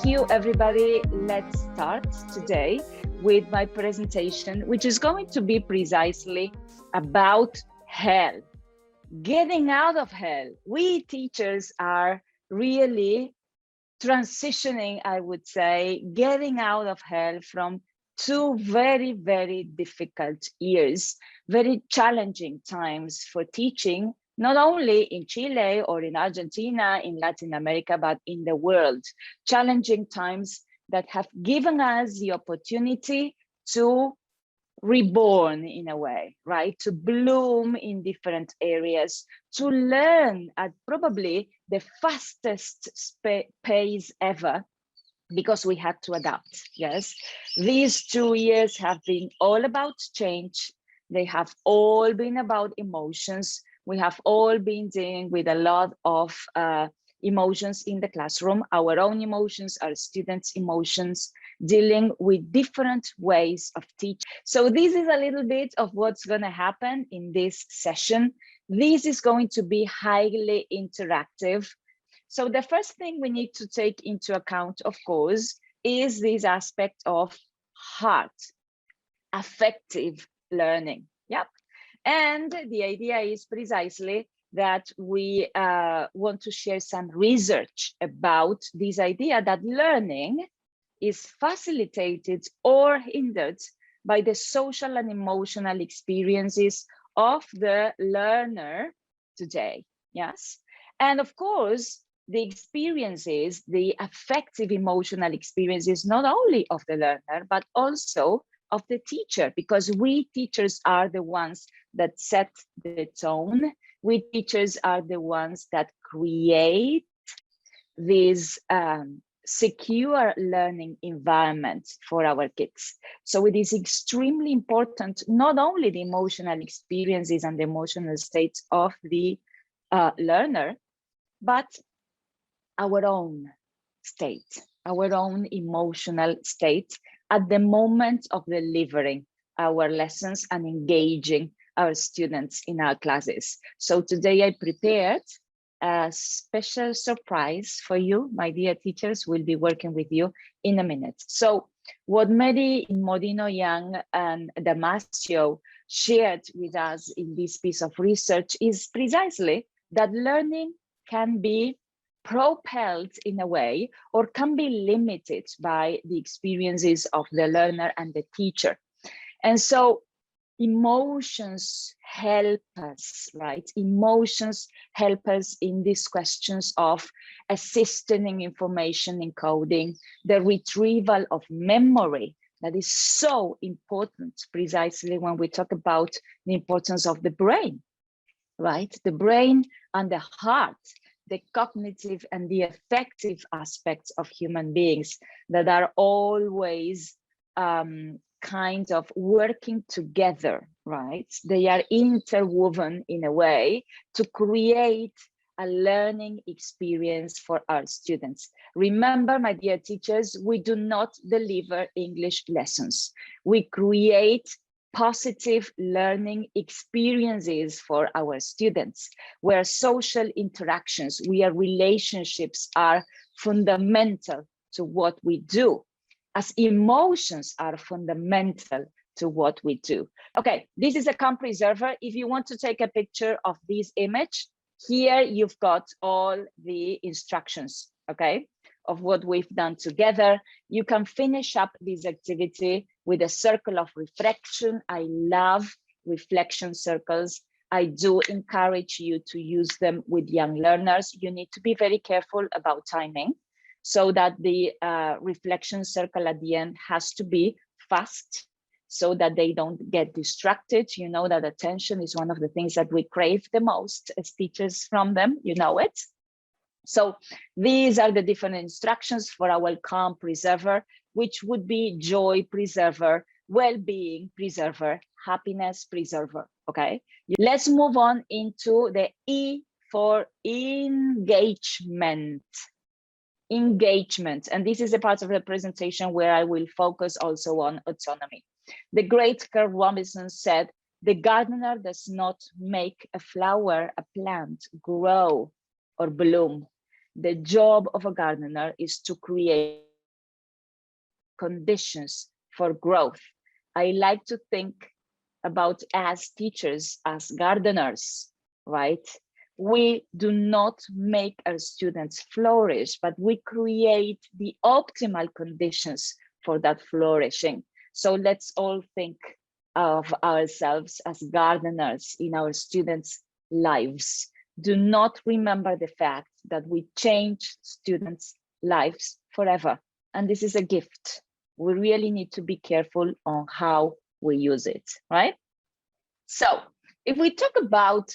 Thank you, everybody. Let's start today with my presentation, which is going to be precisely about hell. Getting out of hell. We teachers are really transitioning, I would say, getting out of hell from two very, very difficult years, very challenging times for teaching, not only in Chile or in Argentina, in Latin America, but in the world. Challenging times that have given us the opportunity to reborn in a way, right? To bloom in different areas, to learn at probably the fastest pace ever, because we had to adapt. Yes, these 2 years have been all about change. They have all been about emotions. We have all been dealing with a lot of emotions in the classroom, our own emotions, our students' emotions, dealing with different ways of teaching. So this is a little bit of what's going to happen in this session. This is going to be highly interactive. So the first thing we need to take into account, of course, is this aspect of heart, affective learning. Yep. And the idea is precisely that we want to share some research about this idea that learning is facilitated or hindered by the social and emotional experiences of the learner today. Yes. And of course, the experiences, the affective emotional experiences, not only of the learner, but also of the teacher, because we teachers are the ones that set the tone. We teachers are the ones that create this secure learning environment for our kids. So it is extremely important, not only the emotional experiences and the emotional states of the learner, but our own state, our own emotional state at the moment of delivering our lessons and engaging our students in our classes. So today I prepared a special surprise for you, my dear teachers. Will be working with you in a minute. So what Mary Modino Young and Damasio shared with us in this piece of research is precisely that learning can be propelled in a way or can be limited by the experiences of the learner and the teacher. And so emotions help us, right? Emotions help us in these questions of assisting information encoding, the retrieval of memory that is so important precisely when we talk about the importance of the brain, right? The brain and the heart, the cognitive and the affective aspects of human beings that are always kind of working together, right? They are interwoven in a way to create a learning experience for our students. Remember, my dear teachers, we do not deliver English lessons. We create positive learning experiences for our students, where social interactions, where relationships are fundamental to what we do, as emotions are fundamental to what we do. Okay, this is a camp preserver. If you want to take a picture of this image, here you've got all the instructions, okay, of what we've done together. You can finish up this activity with a circle of reflection. I love reflection circles. I do encourage you to use them with young learners. You need to be very careful about timing so that the reflection circle at the end has to be fast so that they don't get distracted. You know that attention is one of the things that we crave the most as teachers from them, you know it. So these are the different instructions for our calm preserver, which would be joy preserver, well-being preserver, happiness preserver, okay? Let's move on into the E for engagement. Engagement, and this is a part of the presentation where I will focus also on autonomy. The great Carl Robinson said, the gardener does not make a flower, a plant grow or bloom. The job of a gardener is to create conditions for growth. I like to think about as teachers, as gardeners, right? We do not make our students flourish, but we create the optimal conditions for that flourishing. So let's all think of ourselves as gardeners in our students' lives. Do not remember the fact that we change students' lives forever. And this is a gift. We really need to be careful on how we use it, right? So if we talk about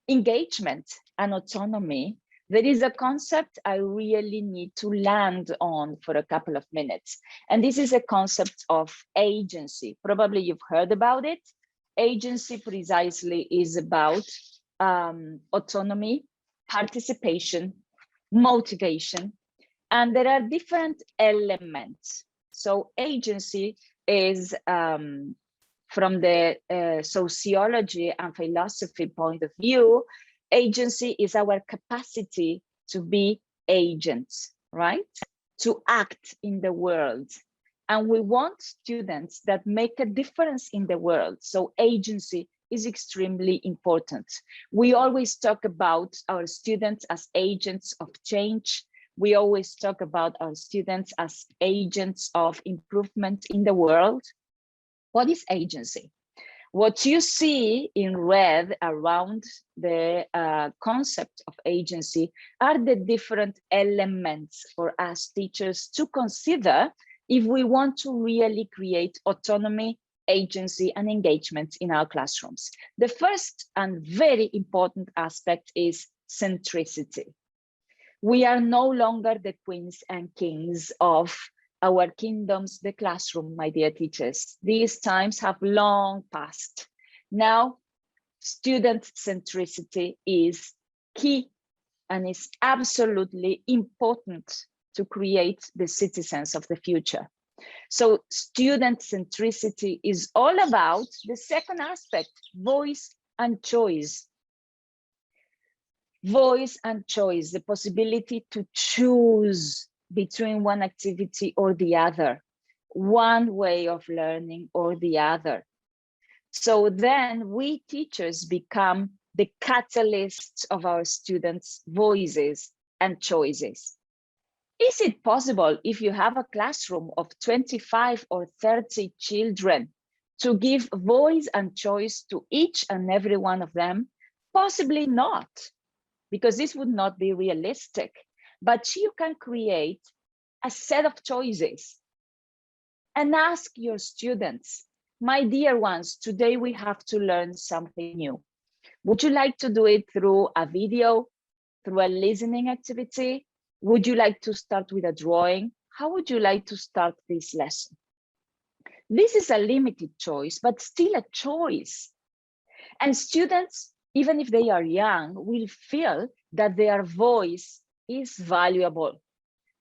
engagement and autonomy, there is a concept I really need to land on for a couple of minutes. And this is a concept of agency. Probably you've heard about it. Agency precisely is about autonomy, participation, motivation, and there are different elements. So agency is from the sociology and philosophy point of view, agency is our capacity to be agents, right? To act in the world. And we want students that make a difference in the world. So agency is extremely important. We always talk about our students as agents of change. We always talk about our students as agents of improvement in the world. What is agency? What you see in red around the concept of agency are the different elements for us teachers to consider if we want to really create autonomy, agency, and engagement in our classrooms. The first and very important aspect is centricity. We are no longer the queens and kings of our kingdoms, the classroom, my dear teachers. These times have long passed. Now, student centricity is key and is absolutely important to create the citizens of the future. So student centricity is all about the second aspect, voice and choice. Voice and choice, the possibility to choose between one activity or the other, one way of learning or the other. So then we teachers become the catalysts of our students' voices and choices. Is it possible if you have a classroom of 25 or 30 children to give voice and choice to each and every one of them? Possibly not, because this would not be realistic. But you can create a set of choices and ask your students, my dear ones, today we have to learn something new. Would you like to do it through a video, through a listening activity? Would you like to start with a drawing? How would you like to start this lesson? This is a limited choice, but still a choice. And students, even if they are young, will feel that their voice is valuable,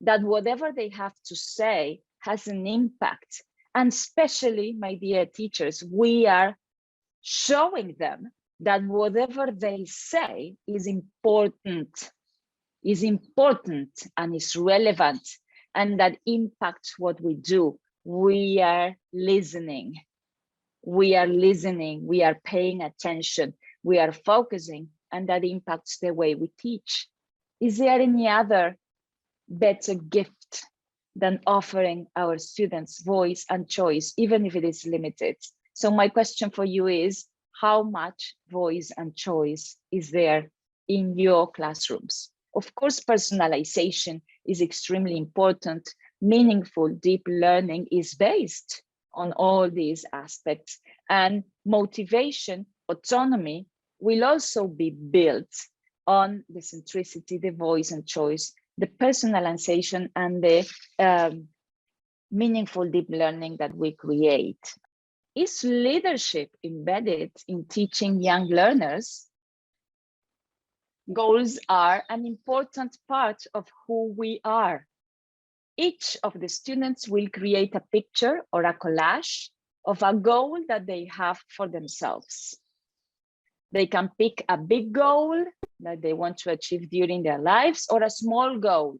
that whatever they have to say has an impact. And especially, my dear teachers, we are showing them that whatever they say is important and is relevant, and that impacts what we do. We are listening, we are paying attention, we are focusing, and that impacts the way we teach. Is there any other better gift than offering our students voice and choice, even if it is limited? So my question for you is, how much voice and choice is there in your classrooms? Of course, personalization is extremely important. Meaningful, deep learning is based on all these aspects, and motivation, autonomy will also be built on the centricity, the voice and choice, the personalization, and the meaningful deep learning that we create. Is leadership embedded in teaching young learners? Goals are an important part of who we are. Each of the students will create a picture or a collage of a goal that they have for themselves. They can pick a big goal that they want to achieve during their lives, or a small goal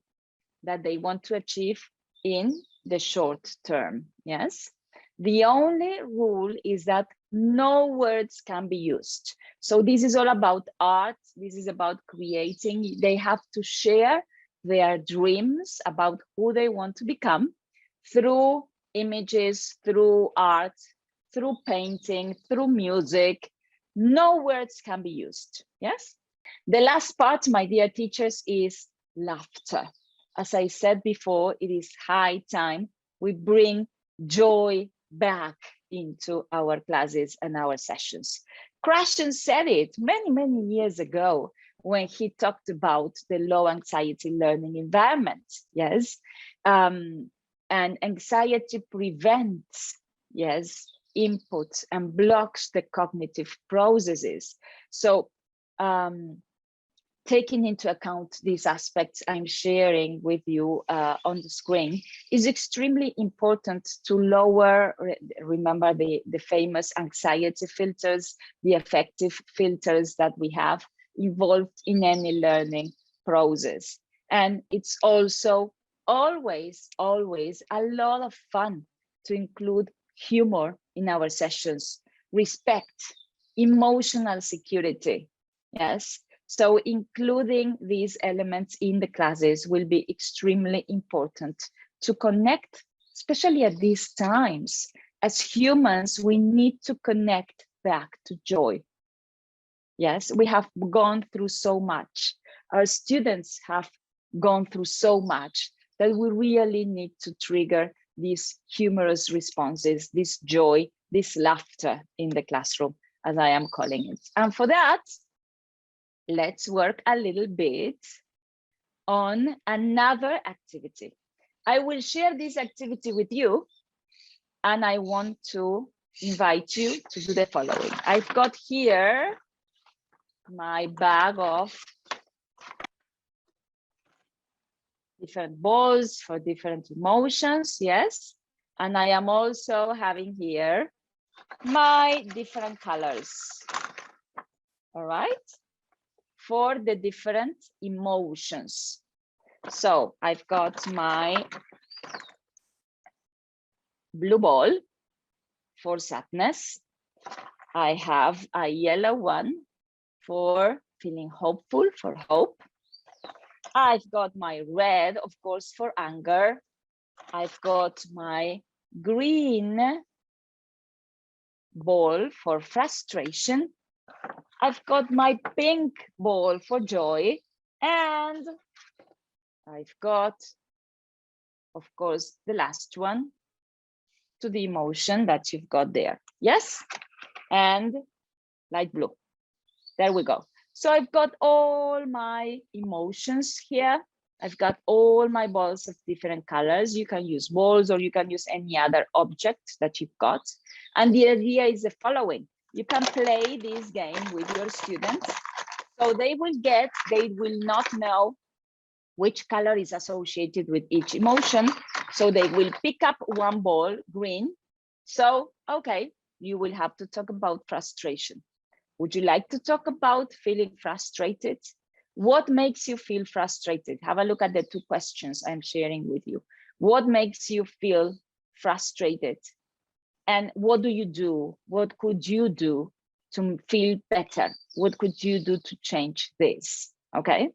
that they want to achieve in the short term, yes? The only rule is that no words can be used. So this is all about art. This is about creating. They have to share their dreams about who they want to become through images, through art, through painting, through music. No words can be used, yes? The last part, my dear teachers, is laughter. As I said before, it is high time we bring joy back into our classes and our sessions. Krashen said it many, many years ago when he talked about the low anxiety learning environment, yes? And anxiety prevents, yes, input and blocks the cognitive processes. So taking into account these aspects I'm sharing with you on the screen is extremely important to lower, remember the famous anxiety filters, the affective filters that we have involved in any learning process. And it's also always a lot of fun to include humor in our sessions, respect, emotional security, yes? So including these elements in the classes will be extremely important to connect, especially at these times. As humans, we need to connect back to joy. Yes, we have gone through so much. Our students have gone through so much that we really need to trigger these humorous responses, this joy, this laughter in the classroom, as I am calling it. And for that, let's work a little bit on another activity. I will share this activity with you, and I want to invite you to do the following. I've got here my bag of different balls for different emotions, yes? And I am also having here my different colors, all right? For the different emotions. So I've got my blue ball for sadness. I have a yellow one for feeling hopeful, for hope. I've got my red, of course, for anger. I've got my green ball for frustration. I've got my pink ball for joy, and I've got, of course, the last one to the emotion that you've got there. Yes, and light blue. There we go. So I've got all my emotions here. I've got all my balls of different colors. You can use balls or you can use any other object that you've got. And the idea is the following. You can play this game with your students. So they will not know which color is associated with each emotion. So they will pick up one ball, green. So, okay, you will have to talk about frustration. Would you like to talk about feeling frustrated? What makes you feel frustrated? Have a look at the two questions I'm sharing with you. What makes you feel frustrated? And what do you do? What could you do to feel better? What could you do to change this? Okay.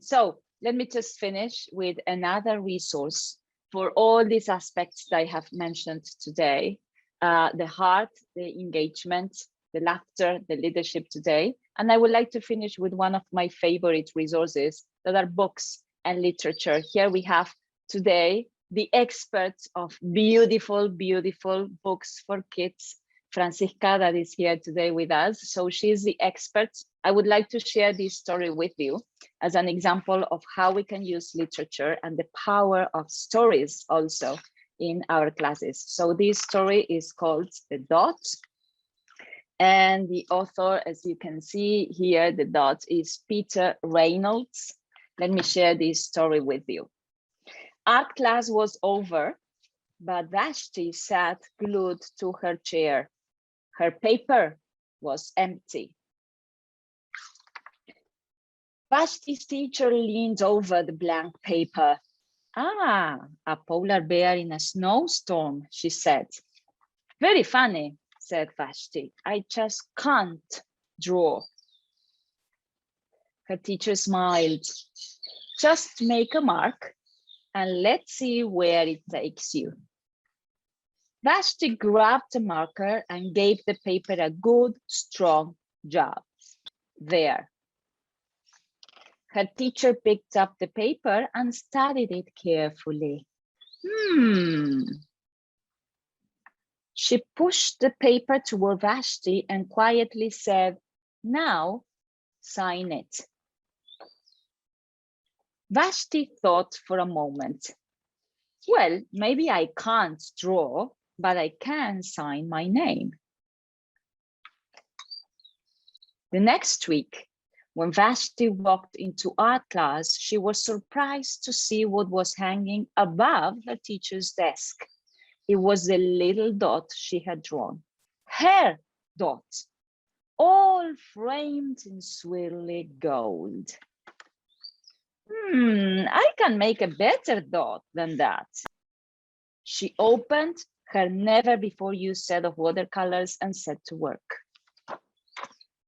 So let me just finish with another resource for all these aspects that I have mentioned today. The heart, the engagement, the laughter, the leadership today. And I would like to finish with one of my favorite resources that are books and literature. Here we have today the experts of beautiful, beautiful books for kids. Francisca, that is here today with us. So she's the expert. I would like to share this story with you as an example of how we can use literature and the power of stories also in our classes. So this story is called The Dot. And the author, as you can see here, the dot is Peter Reynolds. Let me share this story with you. Art class was over, but Vashti sat glued to her chair. Her paper was empty. Vashti's teacher leaned over the blank paper. Ah, a polar bear in a snowstorm, she said. Very funny, said Vashti. I just can't draw. Her teacher smiled. Just make a mark and let's see where it takes you. Vashti grabbed a marker and gave the paper a good, strong job. There. Her teacher picked up the paper and studied it carefully. She pushed the paper toward Vashti and quietly said, now sign it. Vashti thought for a moment. Well, maybe I can't draw, but I can sign my name. The next week, when Vashti walked into art class, she was surprised to see what was hanging above her teacher's desk. It was the little dot she had drawn. Her dot, all framed in swirly gold. I can make a better dot than that. She opened her never-before-used set of watercolors and set to work.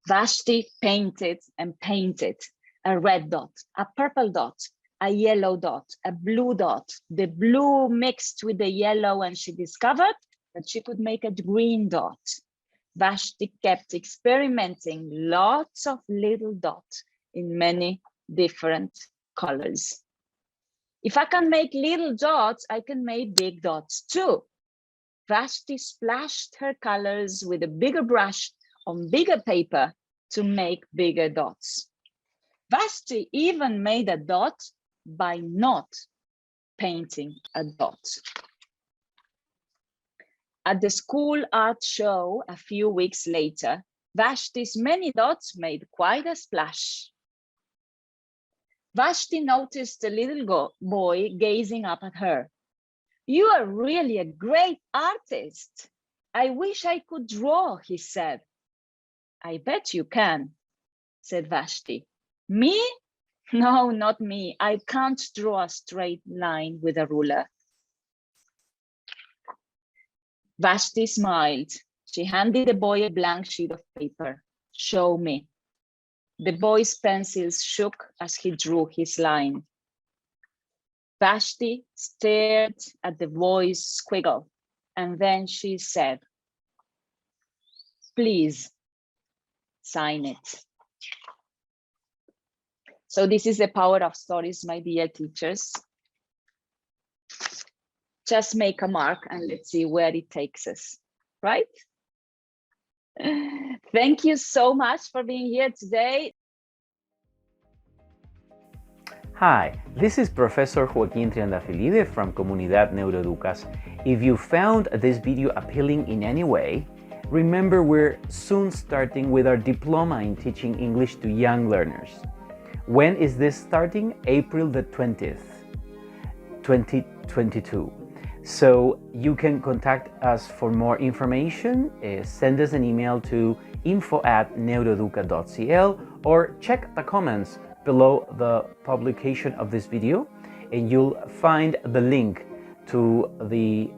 Vashti painted and painted a red dot, a purple dot, a yellow dot, a blue dot. The blue mixed with the yellow, and she discovered that she could make a green dot. Vashti kept experimenting lots of little dots in many different colors. If I can make little dots, I can make big dots too. Vashti splashed her colors with a bigger brush on bigger paper to make bigger dots. Vashti even made a dot by not painting a dot. At the school art show a few weeks later, Vashti's many dots made quite a splash. Vashti noticed a little boy gazing up at her. You are really a great artist. I wish I could draw, he said. I bet you can, said Vashti. Me? No, not me. I can't draw a straight line with a ruler. Vashti smiled. She handed the boy a blank sheet of paper. Show me. The boy's pencils shook as he drew his line. Vashti stared at the boy's squiggle, and then she said, please sign it. So this is the power of stories, my dear teachers. Just make a mark and let's see where it takes us, right? Thank you so much for being here today. Hi, this is Professor Joaquín Triandafilide from Comunidad Neuroeducas. If you found this video appealing in any way, remember we're soon starting with our Diploma in Teaching English to Young Learners. When is this starting? April the 20th, 2022. So you can contact us for more information, send us an email to info@neuroeduca.cl or check the comments below the publication of this video and you'll find the link to the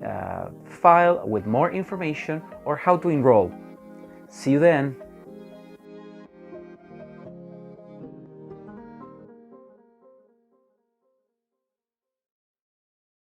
file with more information or how to enroll. See you then.